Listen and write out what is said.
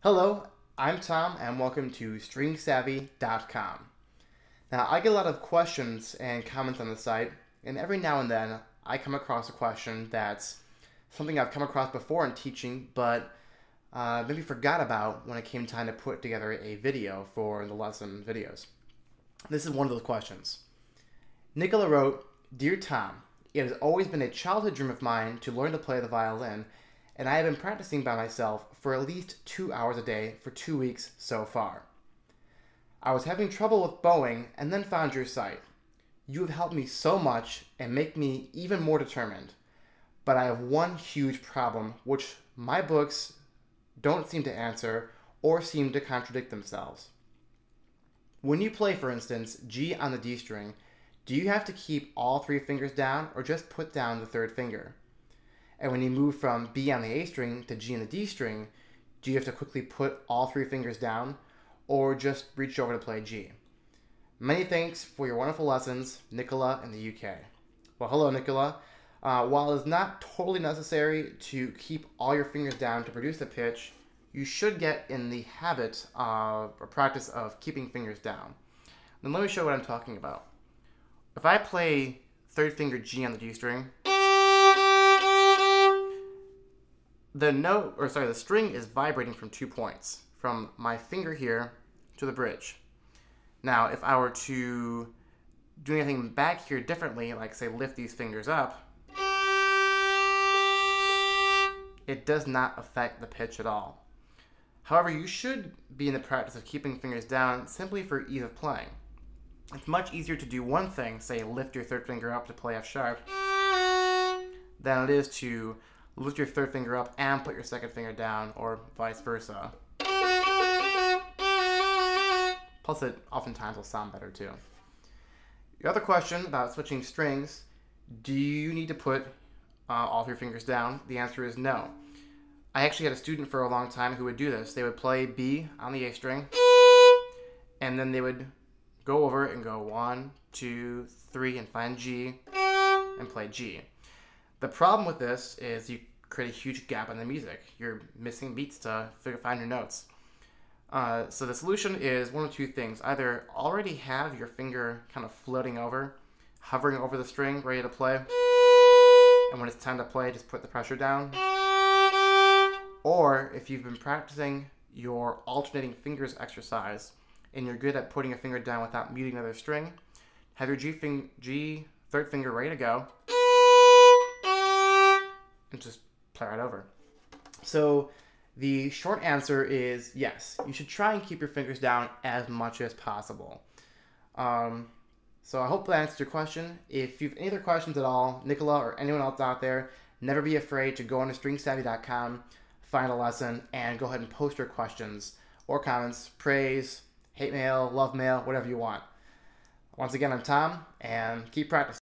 Hello, I'm Tom and welcome to stringsavvy.com. Now, I get a lot of questions and comments on the site, and every now and then I come across a question that's something I've come across before in teaching, but maybe forgot about when it came time to put together a video for the lesson videos. This is one of those questions. Nicola wrote, "Dear Tom, it has always been a childhood dream of mine to learn to play the violin, and I have been practicing by myself for at least 2 hours a day for 2 weeks so far. I was having trouble with bowing and then found your site. You have helped me so much and make me even more determined. But I have one huge problem which my books don't seem to answer or seem to contradict themselves. When you play, for instance, G on the D string, do you have to keep all 3 fingers down or just put down the 3rd finger? And when you move from B on the A string to G on the D string, do you have to quickly put all 3 fingers down or just reach over to play G? Many thanks for your wonderful lessons, Nicola in the UK." Well, hello, Nicola. While it's not totally necessary to keep all your fingers down to produce a pitch, you should get in the habit of or practice of keeping fingers down. Then let me show you what I'm talking about. If I play 3rd finger G on the D string, the string is vibrating from 2 points, from my finger here to the bridge. Now, if I were to do anything back here differently, like say lift these fingers up, it does not affect the pitch at all. However, you should be in the practice of keeping fingers down simply for ease of playing. It's much easier to do one thing, say lift your 3rd finger up to play F sharp, than it is to lift your 3rd finger up and put your 2nd finger down, or vice versa. Plus, it oftentimes will sound better too. Your other question about switching strings, do you need to put all 3 fingers down? The answer is no. I actually had a student for a long time who would do this. They would play B on the A string, and then they would go over and go 1, 2, 3, and find G, and play G. The problem with this is you create a huge gap in the music. You're missing beats to find your notes. So the solution is one of 2 things. Either already have your finger kind of floating over, hovering over the string, ready to play, and when it's time to play, just put the pressure down. Or if you've been practicing your alternating fingers exercise and you're good at putting a finger down without muting another string, have your G 3rd finger ready to go, and just play right over. So the short answer is yes, you should try and keep your fingers down as much as possible. So I hope that answers your question. If you have any other questions at all, Nicola or anyone else out there, never be afraid to go on to stringsavvy.com, find a lesson, and go ahead and post your questions or comments, praise, hate mail, love mail, whatever you want. Once again, I'm Tom, and keep practicing.